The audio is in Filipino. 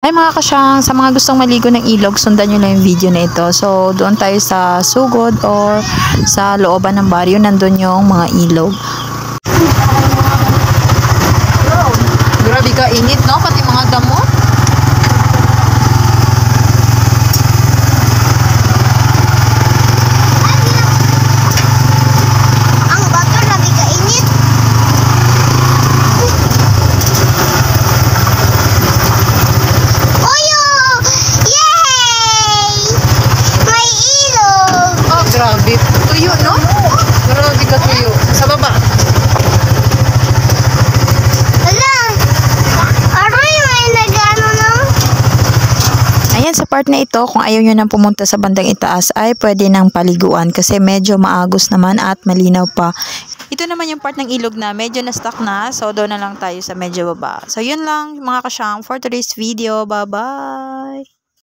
Ay mga kasyang, sa mga gustong maligo ng ilog, sundan nyo lang yung video na ito. So, doon tayo sa sugod or sa looban ng baryo, nandun yung mga ilog. Grabe ka init, no? Pati mga damo. Grabe. Tuyo, no? Grabe ka tuyo. Sa baba. Wala. Aroy, may nagano no? Ayan, sa part na ito, kung ayaw nyo nang pumunta sa bandang itaas, ay pwede nang paliguan kasi medyo maagos naman at malinaw pa. Ito naman yung part ng ilog na medyo na-stuck na. So, doon na lang tayo sa medyo baba. So, yun lang mga kasyang for today's video. Bye-bye!